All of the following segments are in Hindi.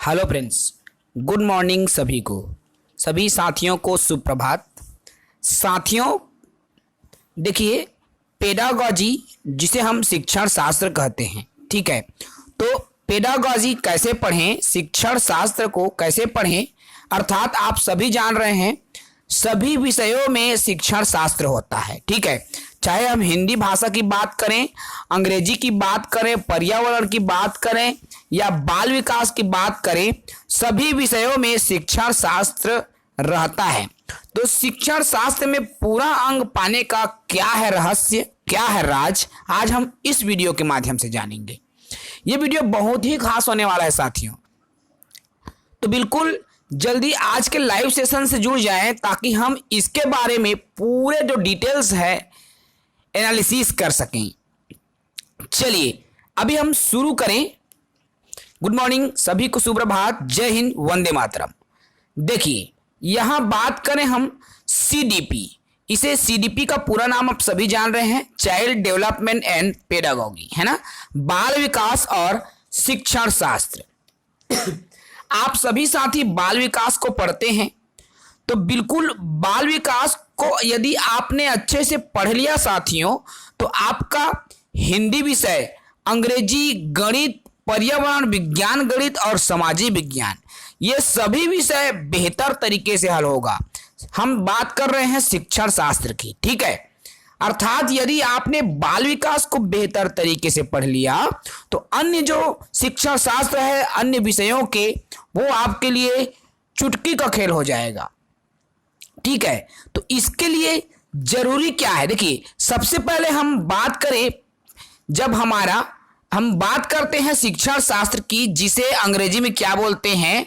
हेलो फ्रेंड्स, गुड मॉर्निंग सभी को, सभी साथियों को सुप्रभात। साथियों देखिए, पेडागॉजी जिसे हम शिक्षण शास्त्र कहते हैं, ठीक है। तो पेडागॉजी कैसे पढ़ें, शिक्षण शास्त्र को कैसे पढ़ें, अर्थात आप सभी जान रहे हैं सभी विषयों में शिक्षण शास्त्र होता है, ठीक है। चाहे हम हिंदी भाषा की बात करें, अंग्रेजी की बात करें, पर्यावरण की बात करें या बाल विकास की बात करें, सभी विषयों में शिक्षण शास्त्र रहता है। तो शिक्षण शास्त्र में पूरा अंग पाने का क्या है रहस्य, क्या है राज, आज हम इस वीडियो के माध्यम से जानेंगे। ये वीडियो बहुत ही खास होने वाला है साथियों, तो बिल्कुल जल्दी आज के लाइव सेशन से जुड़ जाएं ताकि हम इसके बारे में पूरे जो डिटेल्स है एनालिसिस कर सकें। चलिए अभी हम शुरू करें। गुड मॉर्निंग सभी को, सुप्रभात, जय हिंद, वंदे मातरम। देखिए यहां बात करें हम सीडीपी, इसे सीडीपी का पूरा नाम आप सभी जान रहे हैं, चाइल्ड डेवलपमेंट एंड पेडागॉगी, है ना, बाल विकास और शिक्षण शास्त्र। आप सभी साथी बाल विकास को पढ़ते हैं, तो बिल्कुल बाल विकास को यदि आपने अच्छे से पढ़ लिया साथियों, तो आपका हिंदी विषय, अंग्रेजी, गणित, पर्यावरण विज्ञान गणित और सामाजिक विज्ञान, ये सभी विषय बेहतर तरीके से हल होगा। हम बात कर रहे हैं शिक्षण शास्त्र की, ठीक है। अर्थात यदि आपने बाल विकास को बेहतर तरीके से पढ़ लिया तो अन्य जो शिक्षण शास्त्र है, अन्य विषयों के, वो आपके लिए चुटकी का खेल हो जाएगा, ठीक है। तो इसके लिए जरूरी क्या है, देखिए सबसे पहले हम बात करें, जब हम बात करते हैं शिक्षण शास्त्र की, जिसे अंग्रेजी में क्या बोलते हैं,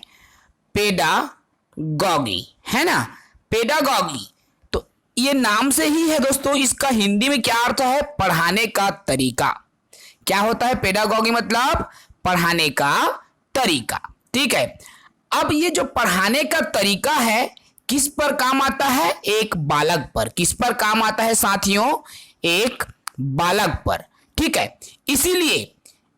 पेडागॉगी, है ना, पेडागॉगी। तो ये नाम से ही है दोस्तों, इसका हिंदी में क्या अर्थ है, पढ़ाने का तरीका। क्या होता है पेडागॉगी, मतलब पढ़ाने का तरीका, ठीक है। अब ये जो पढ़ाने का तरीका है किस पर काम आता है, एक बालक पर। किस पर काम आता है साथियों, एक बालक पर, ठीक है। इसीलिए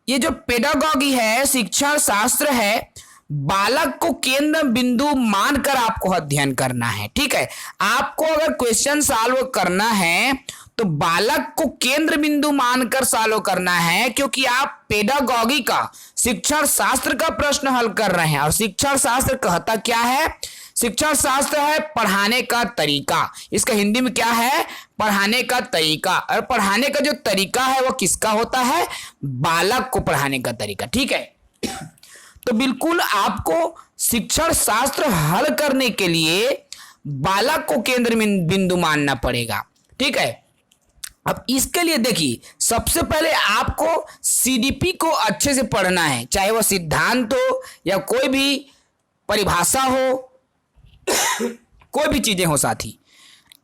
ये जो पेडागॉगी है, शिक्षण शास्त्र है, बालक को केंद्र बिंदु मानकर आपको अध्ययन करना है, ठीक है। आपको अगर क्वेश्चन सॉल्व करना है तो बालक को केंद्र बिंदु मानकर सॉल्व करना है, क्योंकि आप पेडागॉगी का, शिक्षण शास्त्र का प्रश्न हल कर रहे हैं। और शिक्षण शास्त्र कहता क्या है, शिक्षण शास्त्र है पढ़ाने का तरीका। इसका हिंदी में क्या है, पढ़ाने का तरीका। और पढ़ाने का जो तरीका है वो किसका होता है, बालक को पढ़ाने का तरीका, ठीक है। तो बिल्कुल आपको शिक्षण शास्त्र हल करने के लिए बालक को केंद्र बिंदु मानना पड़ेगा, ठीक है। अब इसके लिए देखिए, सबसे पहले आपको सीडीपी को अच्छे से पढ़ना है, चाहे वह सिद्धांत हो या कोई भी परिभाषा हो, कोई भी चीजें हो साथी,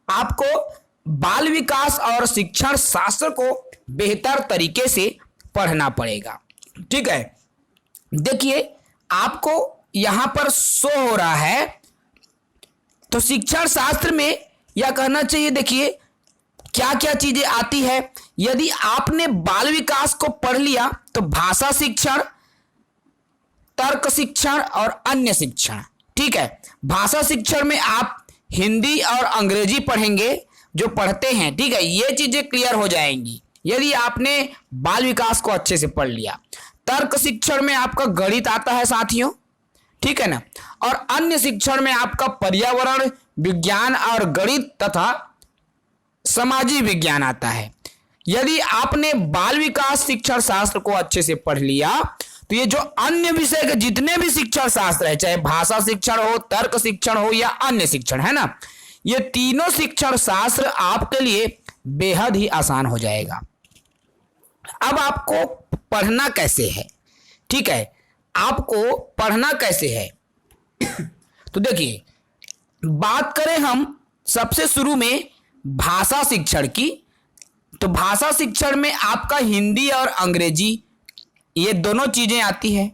आपको बाल विकास और शिक्षण शास्त्र को बेहतर तरीके से पढ़ना पड़ेगा, ठीक है। देखिए आपको यहां पर शो हो रहा है, तो शिक्षण शास्त्र में यह कहना चाहिए, देखिए क्या क्या चीजें आती है। यदि आपने बाल विकास को पढ़ लिया तो भाषा शिक्षण, तर्क शिक्षण और अन्य शिक्षण, ठीक है। भाषा शिक्षण में आप हिंदी और अंग्रेजी पढ़ेंगे, जो पढ़ते हैं, ठीक है, ये चीजें क्लियर हो जाएंगी यदि आपने बाल विकास को अच्छे से पढ़ लिया। तर्क शिक्षण में आपका गणित आता है साथियों, ठीक है ना, और अन्य शिक्षण में आपका पर्यावरण विज्ञान और गणित तथा सामाजिक विज्ञान आता है। यदि आपने बाल विकास शिक्षण शास्त्र को अच्छे से पढ़ लिया तो ये जो अन्य विषय के जितने भी शिक्षण शास्त्र है, चाहे भाषा शिक्षण हो, तर्क शिक्षण हो या अन्य शिक्षण, है ना, ये तीनों शिक्षण शास्त्र आपके लिए बेहद ही आसान हो जाएगा। अब आपको पढ़ना कैसे है, ठीक है, आपको पढ़ना कैसे है तो देखिए बात करें हम सबसे शुरू में भाषा शिक्षण की, तो भाषा शिक्षण में आपका हिंदी और अंग्रेजी, ये दोनों चीजें आती है,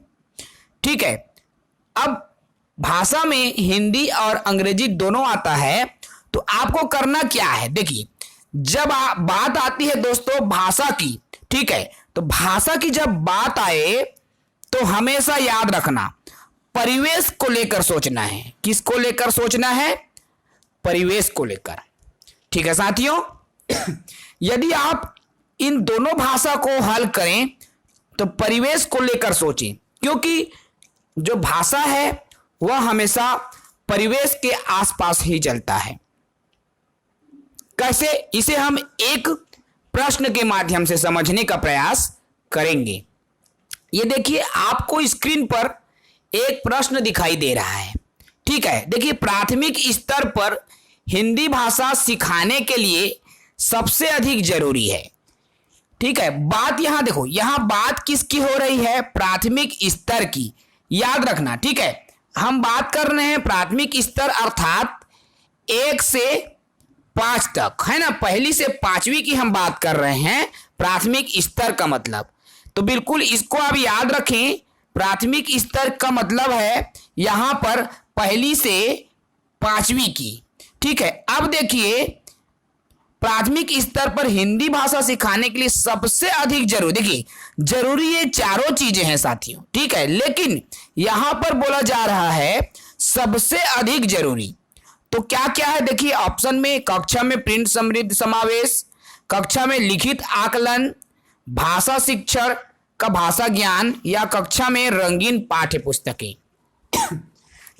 ठीक है। अब भाषा में हिंदी और अंग्रेजी दोनों आता है, तो आपको करना क्या है, देखिए जब बात आती है दोस्तों भाषा की, ठीक है, तो भाषा की जब बात आए तो हमेशा याद रखना परिवेश को लेकर सोचना है। किसको लेकर सोचना है? परिवेश को लेकर। ठीक है साथियों, यदि आप इन दोनों भाषा को हल करें तो परिवेश को लेकर सोचें, क्योंकि जो भाषा है वह हमेशा परिवेश के आसपास ही चलता है। कैसे? इसे हम एक प्रश्न के माध्यम से समझने का प्रयास करेंगे। ये देखिए, आपको स्क्रीन पर एक प्रश्न दिखाई दे रहा है। ठीक है, देखिए, प्राथमिक स्तर पर हिंदी भाषा सिखाने के लिए सबसे अधिक जरूरी है। ठीक है, बात यहां देखो, यहां बात किसकी हो रही है? प्राथमिक स्तर की। याद रखना, ठीक है, हम बात कर रहे हैं प्राथमिक स्तर अर्थात 1 से 5 तक, है ना। पहली से 5वीं की हम बात कर रहे हैं प्राथमिक स्तर का मतलब। तो बिल्कुल इसको आप याद रखें, प्राथमिक स्तर का मतलब है यहां पर पहली से 5वीं की। ठीक है, अब देखिए, प्राथमिक स्तर पर हिंदी भाषा सिखाने के लिए सबसे अधिक जरूरी, देखिए जरूरी ये चारों चीजें हैं साथियों। ठीक है, लेकिन यहां पर बोला जा रहा है सबसे अधिक जरूरी। तो क्या क्या है? देखिए ऑप्शन में, कक्षा में प्रिंट समृद्ध समावेश, कक्षा में लिखित आकलन, भाषा शिक्षण का भाषा ज्ञान, या कक्षा में रंगीन पाठ्य पुस्तकें।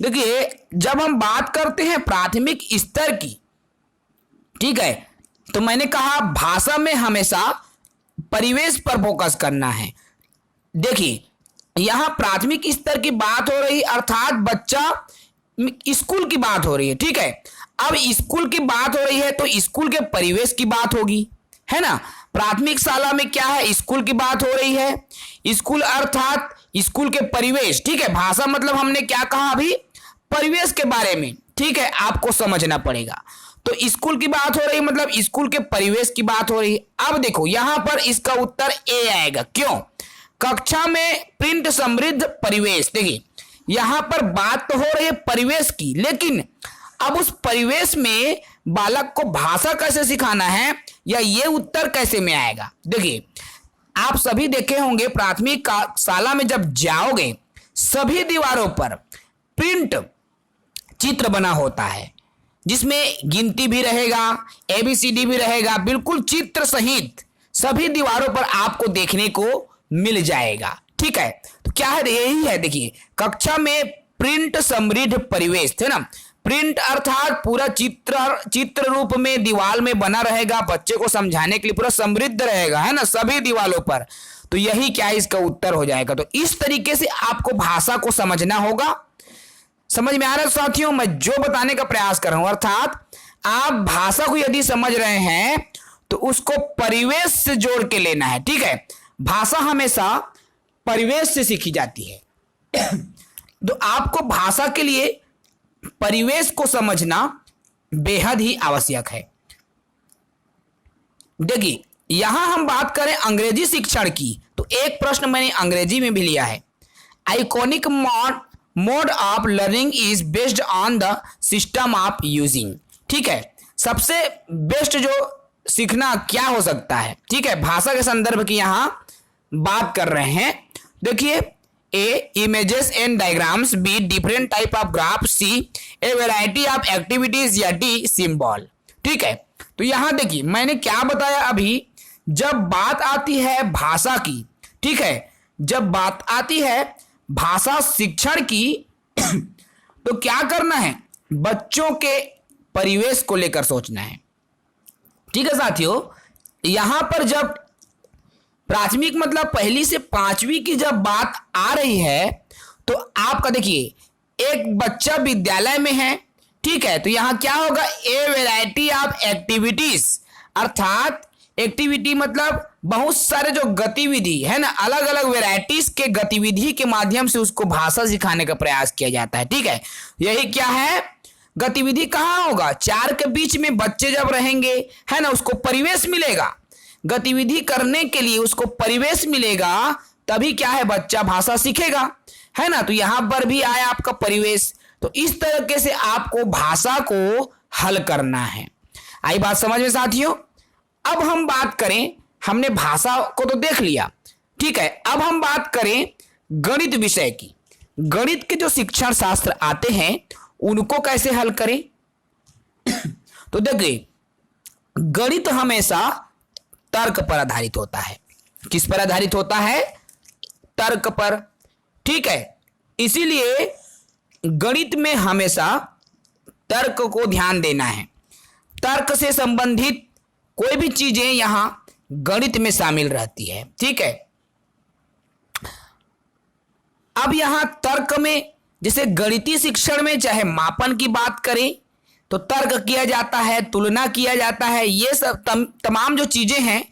देखिए, जब हम बात करते हैं प्राथमिक स्तर की, ठीक है, तो मैंने कहा भाषा में हमेशा परिवेश पर फोकस करना है। देखिए, यहां प्राथमिक स्तर की बात हो रही, अर्थात बच्चा स्कूल की बात हो रही है। ठीक है, अब स्कूल की बात हो रही है तो स्कूल के परिवेश की बात होगी, है ना। प्राथमिक शाला में क्या है? स्कूल की बात हो रही है। स्कूल अर्थात स्कूल के परिवेश। ठीक है, भाषा मतलब हमने क्या कहा अभी? परिवेश के बारे में। ठीक है, आपको समझना पड़ेगा। तो स्कूल की बात हो रही है मतलब स्कूल के परिवेश की बात हो रही है। अब देखो यहां पर इसका उत्तर ए आएगा। क्यों? कक्षा में प्रिंट समृद्ध परिवेश। देखिए, यहां पर बात तो हो रही है परिवेश की, लेकिन अब उस परिवेश में बालक को भाषा कैसे सिखाना है, या ये उत्तर कैसे में आएगा? देखिए, आप सभी देखे होंगे प्राथमिक शाला में जब जाओगे, सभी दीवारों पर प्रिंट चित्र बना होता है, जिसमें गिनती भी रहेगा, ABCD भी रहेगा, बिल्कुल चित्र सहित सभी दीवारों पर आपको देखने को मिल जाएगा। ठीक है, तो क्या है? यही है। देखिए, कक्षा में प्रिंट समृद्ध परिवेश, है ना। प्रिंट अर्थात पूरा चित्र रूप में दीवार में बना रहेगा, बच्चे को समझाने के लिए पूरा समृद्ध रहेगा, है ना, सभी दीवारों पर। तो यही क्या है? इसका उत्तर हो जाएगा। तो इस तरीके से आपको भाषा को समझना होगा। समझ में आ रहा है साथियों मैं जो बताने का प्रयास कर रहा हूं? अर्थात आप भाषा को यदि समझ रहे हैं तो उसको परिवेश से जोड़ के लेना है। ठीक है, भाषा हमेशा परिवेश से सीखी जाती है। तो आपको भाषा के लिए परिवेश को समझना बेहद ही आवश्यक है। देखिए, यहां हम बात करें अंग्रेजी शिक्षण की, तो एक प्रश्न मैंने अंग्रेजी में भी लिया है। Iconic mode of learning is based on the system of using. ठीक है, सबसे बेस्ट जो सीखना क्या हो सकता है? ठीक है, भाषा के संदर्भ की यहां बात कर रहे हैं। देखिए, A images and diagrams, B different type of graph, C a variety of activities, या डी सिंबल। ठीक है, तो यहां देखिए मैंने क्या बताया अभी, जब बात आती है भाषा की, ठीक है, जब बात आती है भाषा शिक्षण की तो क्या करना है? बच्चों के परिवेश को लेकर सोचना है। ठीक है साथियों, यहां पर जब प्राथमिक मतलब पहली से 5वीं की जब बात आ रही है तो आपका देखिए, एक बच्चा विद्यालय में है। ठीक है, तो यहां क्या होगा? ए वैरायटी ऑफ एक्टिविटीज, अर्थात एक्टिविटी मतलब बहुत सारे जो गतिविधि है ना, अलग अलग वैरायटीज के गतिविधि के माध्यम से उसको भाषा सिखाने का प्रयास किया जाता है। ठीक है, यही क्या है? गतिविधि कहाँ होगा? 4 के बीच में बच्चे जब रहेंगे, है ना, उसको परिवेश मिलेगा। गतिविधि करने के लिए उसको परिवेश मिलेगा, तभी क्या है? बच्चा भाषा सीखेगा, है ना। तो यहां पर भी आया आपका परिवेश। तो इस तरीके से आपको भाषा को हल करना है। आई बात समझ में साथियों? अब हम बात करें, हमने भाषा को तो देख लिया, ठीक है, अब हम बात करें गणित विषय की। गणित के जो शिक्षण शास्त्र आते हैं उनको कैसे हल करें। तो देखिए, गणित हमेशा तर्क पर आधारित होता है। किस पर आधारित होता है? तर्क पर। ठीक है, इसीलिए गणित में हमेशा तर्क को ध्यान देना है। तर्क से संबंधित कोई भी चीजें यहां गणित में शामिल रहती है। ठीक है, अब यहां तर्क में, जैसे गणितीय शिक्षण में चाहे मापन की बात करें तो तर्क किया जाता है, तुलना किया जाता है, ये सब तमाम जो चीजें हैं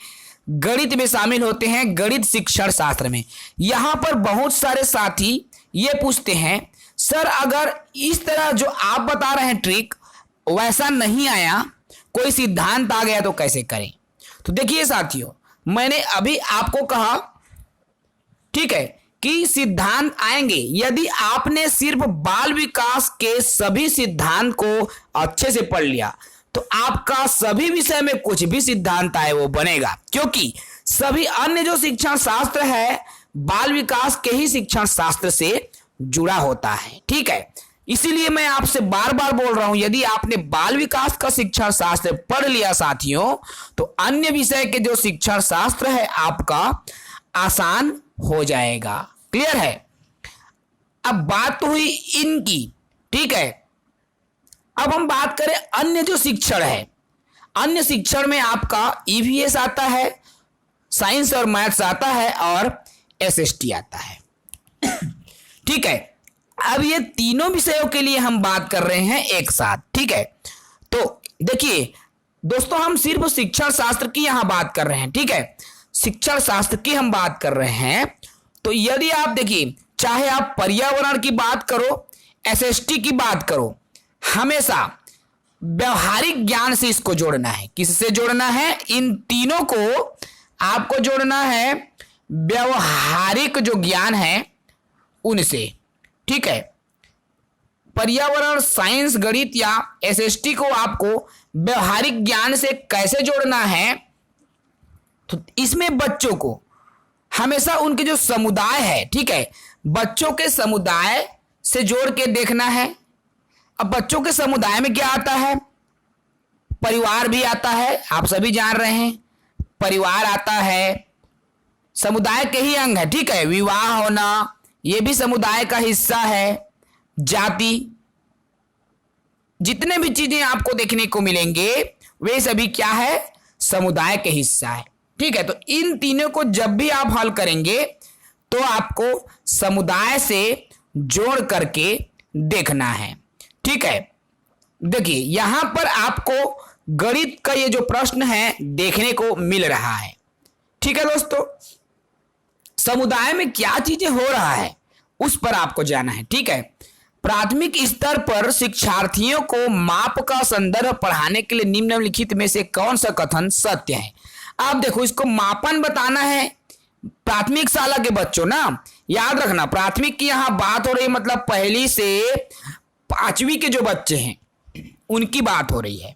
गणित में शामिल होते हैं गणित शिक्षण शास्त्र में। यहां पर बहुत सारे साथी ये पूछते हैं, सर अगर इस तरह जो आप बता रहे हैं ट्रिक वैसा नहीं आया, कोई सिद्धांत आ गया तो कैसे करें। तो देखिए साथियों, मैंने अभी आपको कहा, ठीक है, कि सिद्धांत आएंगे यदि आपने सिर्फ बाल विकास के सभी सिद्धांत को अच्छे से पढ़ लिया तो आपका सभी विषय में कुछ भी सिद्धांत आए वो बनेगा, क्योंकि सभी अन्य जो शिक्षण शास्त्र है बाल विकास के ही शिक्षण शास्त्र से जुड़ा होता है। ठीक है, इसीलिए मैं आपसे बार बार बोल रहा हूं, यदि आपने बाल विकास का शिक्षण शास्त्र पढ़ लिया साथियों तो अन्य विषय के जो शिक्षण शास्त्र है आपका आसान हो जाएगा। क्लियर है? अब बात तो हुई इनकी। ठीक है, अब हम बात करें अन्य जो शिक्षण है। अन्य शिक्षण में आपका ईवीएस आता है, साइंस और मैथ्स आता है और एसएसटी आता है। ठीक है, अब ये तीनों विषयों के लिए हम बात कर रहे हैं एक साथ। ठीक है, तो देखिए दोस्तों, हम सिर्फ शिक्षण शास्त्र की यहां बात कर रहे हैं। ठीक है, शिक्षण शास्त्र की हम बात कर रहे हैं। तो यदि आप देखिए, चाहे आप पर्यावरण की बात करो, एसएसटी की बात करो, हमेशा व्यवहारिक ज्ञान से इसको जोड़ना है। किससे जोड़ना है? इन तीनों को आपको जोड़ना है व्यवहारिक जो ज्ञान है उनसे। ठीक है, पर्यावरण, साइंस, गणित या एसएसटी को आपको व्यवहारिक ज्ञान से कैसे जोड़ना है? तो इसमें बच्चों को हमेशा उनके जो समुदाय है, ठीक है, बच्चों के समुदाय से जोड़ के देखना है। अब बच्चों के समुदाय में क्या आता है? परिवार भी आता है, आप सभी जान रहे हैं, परिवार आता है, समुदाय के ही अंग है। ठीक है, विवाह होना ये भी समुदाय का हिस्सा है, जाति, जितने भी चीजें आपको देखने को मिलेंगे वे सभी क्या है? समुदाय के हिस्सा है। ठीक है, तो इन तीनों को जब भी आप हल करेंगे तो आपको समुदाय से जोड़ करके देखना है। ठीक है, देखिए यहां पर आपको गणित का ये जो प्रश्न है देखने को मिल रहा है। ठीक है दोस्तों, समुदाय में क्या चीजें हो रहा है उस पर आपको जाना है। ठीक है, प्राथमिक स्तर पर शिक्षार्थियों को माप का संदर्भ पढ़ाने के लिए निम्नलिखित में से कौन सा कथन सत्य है? आप देखो, इसको मापन बताना है प्राथमिक शाला के बच्चों ना, याद रखना प्राथमिक की यहां बात हो रही है, मतलब पहली से पांचवी के जो बच्चे हैं उनकी बात हो रही है।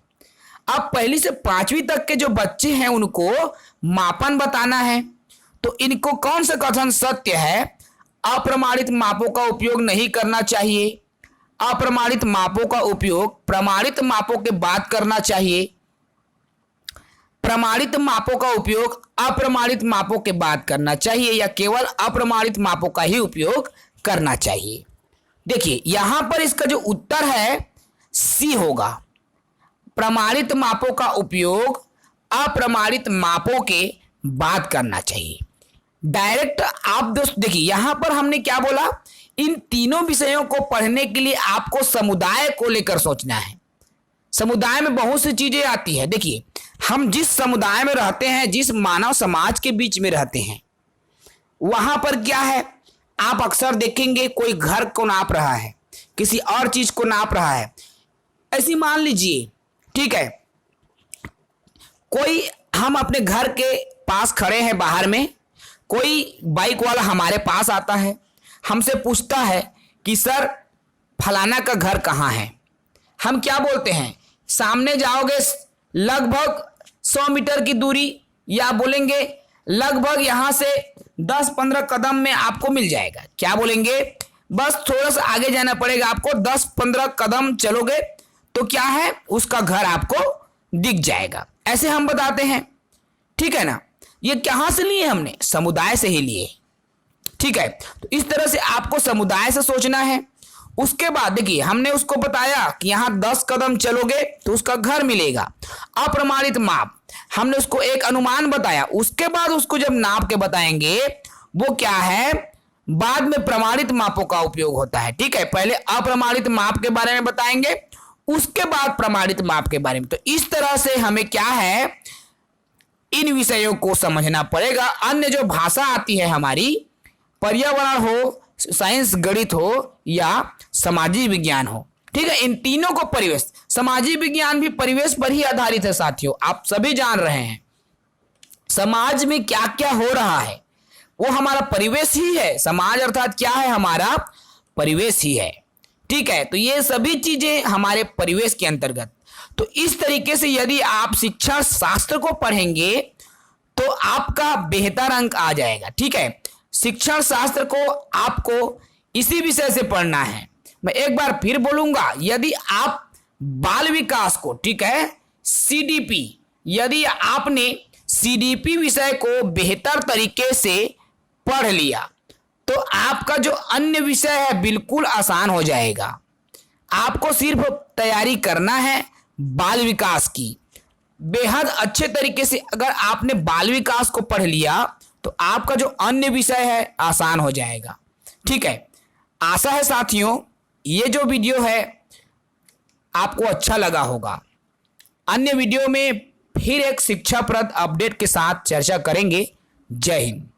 अब पहली से पांचवी तक के जो बच्चे हैं उनको मापन बताना है। तो इनको कौन सा कथन सत्य है? अप्रमाणित मापों का उपयोग नहीं करना चाहिए, अप्रमाणित मापों का उपयोग प्रमाणित मापों के बाद करना चाहिए, प्रमाणित मापों का उपयोग अप्रमाणित मापों के बाद करना चाहिए, या केवल अप्रमाणित मापों का ही उपयोग करना चाहिए। देखिए यहां पर इसका जो उत्तर है सी होगा, प्रमाणित मापों का उपयोग अप्रमाणित मापों के बाद करना चाहिए। डायरेक्ट आप दोस्त देखिए यहां पर हमने क्या बोला, इन तीनों विषयों को पढ़ने के लिए आपको समुदाय को लेकर सोचना है। समुदाय में बहुत सी चीजें आती है। देखिए हम जिस समुदाय में रहते हैं, जिस मानव समाज के बीच में रहते हैं, वहां पर क्या है, आप अक्सर देखेंगे कोई घर को नाप रहा है, किसी और चीज को नाप रहा है। ऐसी मान लीजिए, ठीक है, कोई हम अपने घर के पास खड़े हैं बाहर में, कोई बाइक वाला हमारे पास आता है, हमसे पूछता है कि सर फलाना का घर कहाँ है। हम क्या बोलते हैं? सामने जाओगे लगभग 100 मीटर की दूरी, या बोलेंगे लगभग यहां से 10-15 कदम में आपको मिल जाएगा। क्या बोलेंगे? बस थोड़ा सा आगे जाना पड़ेगा आपको, 10-15 कदम चलोगे तो क्या है, उसका घर आपको दिख जाएगा। ऐसे हम बताते हैं, ठीक है ना। ये कहां से लिए हमने, समुदाय से ही लिए, ठीक है। तो इस तरह से आपको समुदाय से सोचना है। उसके बाद देखिए हमने उसको बताया कि यहां 10 कदम चलोगे तो उसका घर मिलेगा। अप्रमाणित माप, हमने उसको एक अनुमान बताया, उसके बाद उसको जब नाप के बताएंगे वो क्या है, बाद में प्रमाणित मापों का उपयोग होता है, ठीक है। पहले अप्रमाणित माप के बारे में बताएंगे, उसके बाद प्रमाणित माप के बारे में। तो इस तरह से हमें क्या है, इन विषयों को समझना पड़ेगा। अन्य जो भाषा आती है हमारी, पर्यावरण हो, साइंस गणित हो या सामाजिक विज्ञान हो, ठीक है, इन तीनों को परिवेश, सामाजिक विज्ञान भी परिवेश पर ही आधारित है साथियों। आप सभी जान रहे हैं समाज में क्या क्या हो रहा है, वो हमारा परिवेश ही है। समाज अर्थात क्या है, हमारा परिवेश ही है, ठीक है। तो ये सभी चीजें हमारे परिवेश के अंतर्गत। तो इस तरीके से यदि आप शिक्षा शास्त्र को पढ़ेंगे तो आपका बेहतर अंक आ जाएगा, ठीक है। शिक्षण शास्त्र को आपको इसी विषय से पढ़ना है। मैं एक बार फिर बोलूंगा, यदि आप बाल विकास को, ठीक है, सीडीपी, यदि आपने सीडीपी विषय को बेहतर तरीके से पढ़ लिया तो आपका जो अन्य विषय है बिल्कुल आसान हो जाएगा। आपको सिर्फ तैयारी करना है बाल विकास की। बेहद अच्छे तरीके से अगर आपने बाल विकास को पढ़ लिया तो आपका जो अन्य विषय है आसान हो जाएगा, ठीक है। आशा है साथियों ये जो वीडियो है आपको अच्छा लगा होगा। अन्य वीडियो में फिर एक शिक्षाप्रद अपडेट के साथ चर्चा करेंगे। जय हिंद।